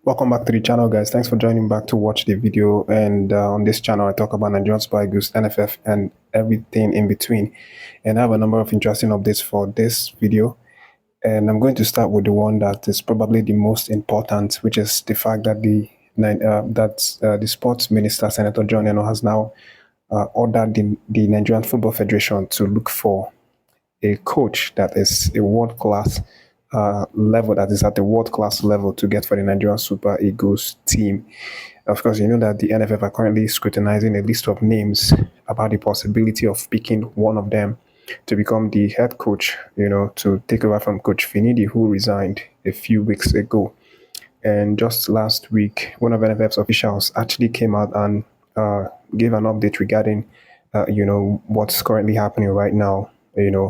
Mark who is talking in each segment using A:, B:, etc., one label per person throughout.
A: Welcome back to the channel, guys. Thanks for joining back to watch the video. And on this channel, I talk about Nigerian Super Eagles, NFF, and everything in between. And I have a number of interesting updates for this video. And I'm going to start with the one that is probably the most important, which is the fact that the sports minister, Senator John Enoh, has now ordered the Nigerian Football Federation to look for a coach that is a world class level, that is at the world class level to get for the Nigerian Super Eagles team. Of course, you know that the NFF are currently scrutinizing a list of names about the possibility of picking one of them to become the head coach, to take over from Coach Finidi, who resigned a few weeks ago. And just last week, one of NFF's officials actually came out and gave an update regarding, what's currently happening right now,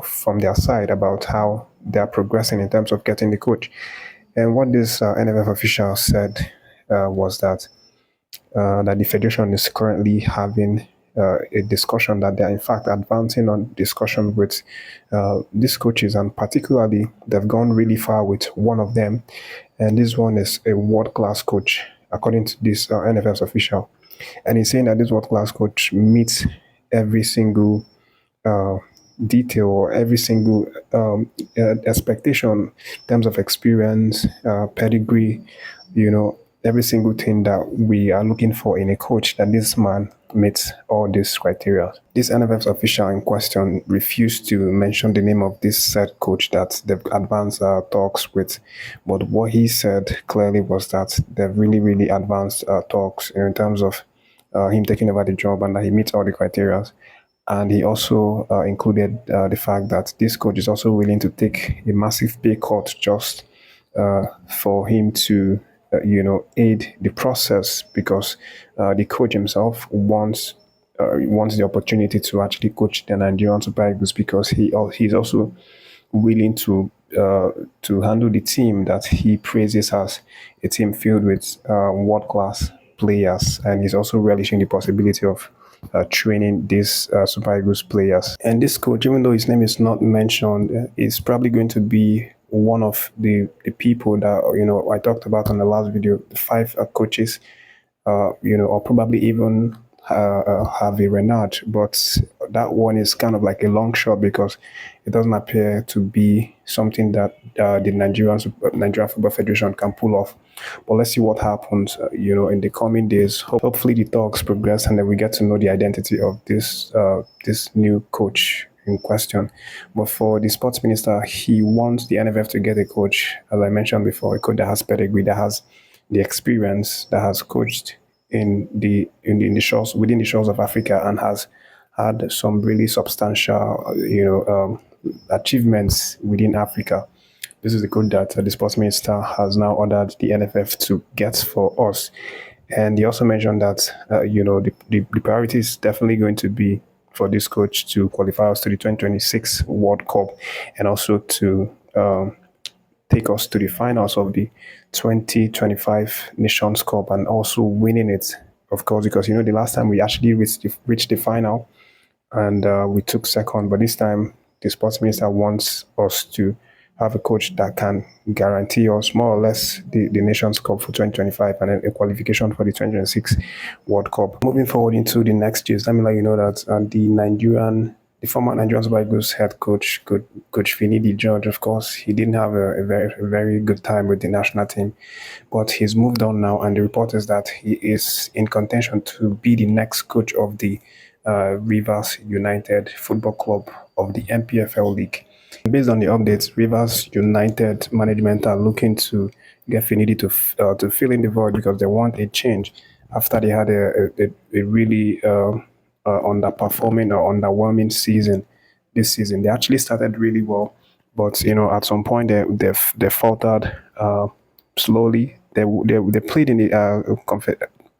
A: from their side about how they are progressing in terms of getting the coach. And what this NFF official said was that the federation is currently having a discussion, that they're in fact advancing on discussion with these coaches, and particularly they've gone really far with one of them, and this one is a world-class coach, according to this NFF's official. And he's saying that this world-class coach meets every single uh, detail, or every single expectation in terms of experience, pedigree, every single thing that we are looking for in a coach, that this man meets all these criteria. This NFF's official in question refused to mention the name of this said coach that they've advanced talks with, but what he said clearly was that they've really, really advanced talks in terms of him taking over the job, and that he meets all the criteria. And he also included the fact that this coach is also willing to take a massive pay cut just for him to, aid the process, because the coach himself wants the opportunity to actually coach the Nigerian Super Eagles, because he's also willing to handle the team that he praises as a team filled with world class players, and he's also relishing the possibility of training these Super Eagles players. And this coach, even though his name is not mentioned, is probably going to be one of the people that, I talked about on the last video, the five coaches, or probably even Harvey Renard. But that one is kind of like a long shot, because it doesn't appear to be something that the Nigerian Football Federation can pull off. But let's see what happens, in the coming days. Hopefully the talks progress, and then we get to know the identity of this new coach in question. But for the sports minister, he wants the NFF to get a coach, as I mentioned before, a coach that has pedigree, that has the experience, that has coached in the shores, within the shores of Africa, and has had some really substantial, achievements within Africa. This is the code that the sports minister has now ordered the NFF to get for us. And he also mentioned that, the priority is definitely going to be for this coach to qualify us to the 2026 World Cup, and also to take us to the finals of the 2025 Nations Cup, and also winning it, of course, because, the last time we actually reached the final, and we took second. But this time, the sports minister wants us to have a coach that can guarantee us more or less the Nations Cup for 2025, and then a qualification for the 2026 World Cup. Moving forward into the next years, let me let you know that the former Nigerian Super Eagles head coach, Coach Finidi George, of course, he didn't have a very good time with the national team, but he's moved on now, and the report is that he is in contention to be the next coach of the Rivers United Football Club of the NPFL League. Based on the updates, Rivers United management are looking to get Finidi to fill in the void, because they want a change after they had a really underperforming or underwhelming season this season. They actually started really well, but at some point they faltered slowly. They played in the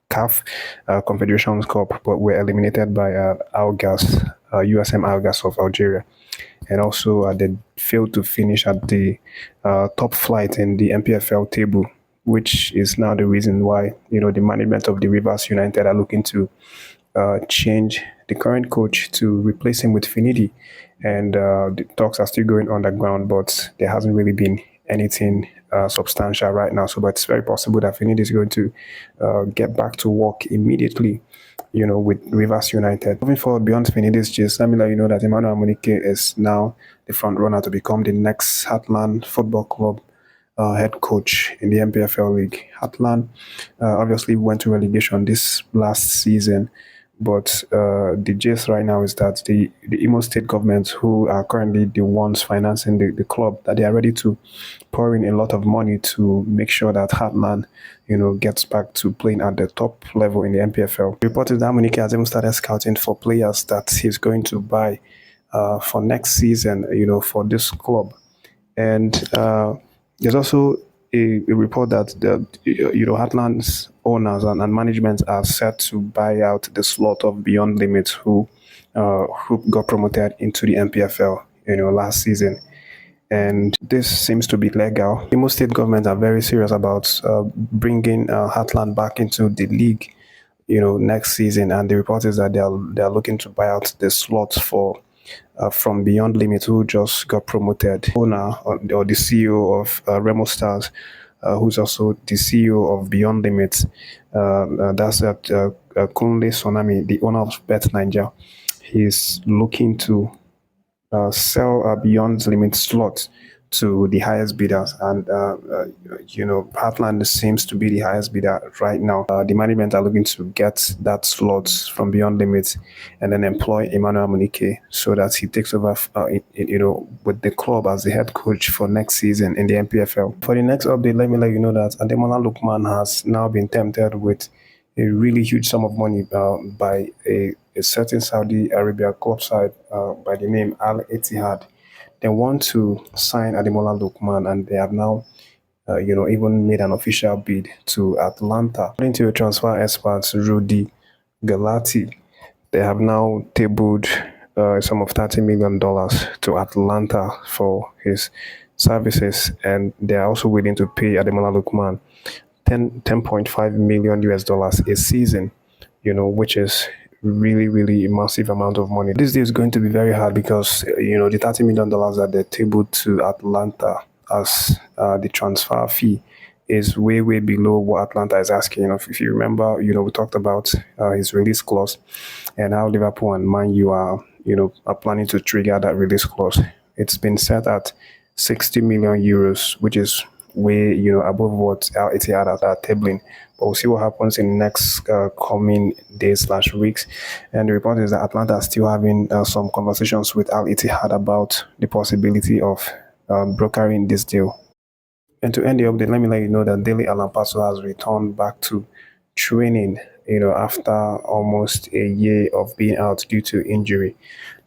A: CAF Confederations Cup, but were eliminated by Algas, USM Algas of Algeria. And also they failed to finish at the top flight in the NPFL table, which is now the reason why, the management of the Rivers United are looking to change the current coach to replace him with Finidi. And the talks are still going underground, but there hasn't really been anything substantial right now. So, but it's very possible that Finidi is going to get back to work immediately, with Rivers United. Moving forward beyond Finidi's gist, let me let you know that Enoh Amunike is now the front runner to become the next Heartland Football Club head coach in the NPFL league. Heartland obviously went to relegation this last season, but the gist right now is that the Imo State government, who are currently the ones financing the club, that they are ready to pour in a lot of money to make sure that Heartland, gets back to playing at the top level in the NPFL. The report is that Amunike has even started scouting for players that he's going to buy for next season, for this club. And there's also a report that Heartland's owners and management are set to buy out the slot of Beyond Limits, who got promoted into the NPFL, last season. And this seems to be legal. The most state governments are very serious about bringing Heartland back into the league, next season. And the report is that they are looking to buy out the slots for from Beyond Limit, who just got promoted. Owner or the CEO of Remo Stars, who's also the CEO of Beyond Limit. That's Kunle Sonami, the owner of Bet Niger. He's looking to sell Beyond Limit slots to the highest bidders, and Heartland seems to be the highest bidder right now. The management are looking to get that slots from Beyond Limits and then employ Enoh Amunike so that he takes over with the club as the head coach for next season in the NPFL. For the next update, let me let you know that Lookman has now been tempted with a really huge sum of money by a certain Saudi Arabia club side by the name Al Ittihad. They want to sign Ademola Lookman, and they have now, even made an official bid to Atlanta. According to transfer experts Rudy Galati, they have now tabled a sum of $30 million to Atlanta for his services, and they are also willing to pay Ademola Lookman 10.5 million US dollars a season, which is really a massive amount of money. This deal is going to be very hard because the $30 million that they tabled to Atlanta as the transfer fee is way below what Atlanta is asking. If you remember, we talked about his release clause and how Liverpool and Man U are planning to trigger that release clause. It's been set at 60 million euros, which is way above what Al Ittihad are tabling. But we'll see what happens in the next coming days/weeks. And the report is that Atlanta is still having some conversations with Al Ittihad about the possibility of brokering this deal. And to end the update, let me let you know that Dele Alampaso has returned back to training, after almost a year of being out due to injury.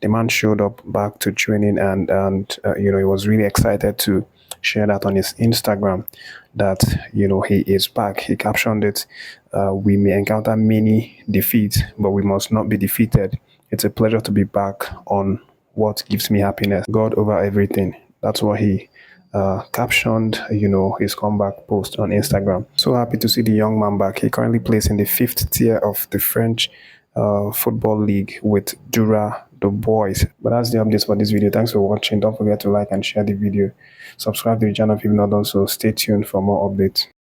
A: The man showed up back to training, and he was really excited to share that on his Instagram that he is back. He captioned it, "We may encounter many defeats, but we must not be defeated. It's a pleasure to be back on what gives me happiness. God over everything." That's what he captioned his comeback post on Instagram. So happy to see the young man back. He currently plays in the 5th tier of the French football league with Dura the boys. But that's the updates for this video. Thanks for watching. Don't forget to like and share the video. Subscribe to the channel if you've not done so. Stay tuned for more updates.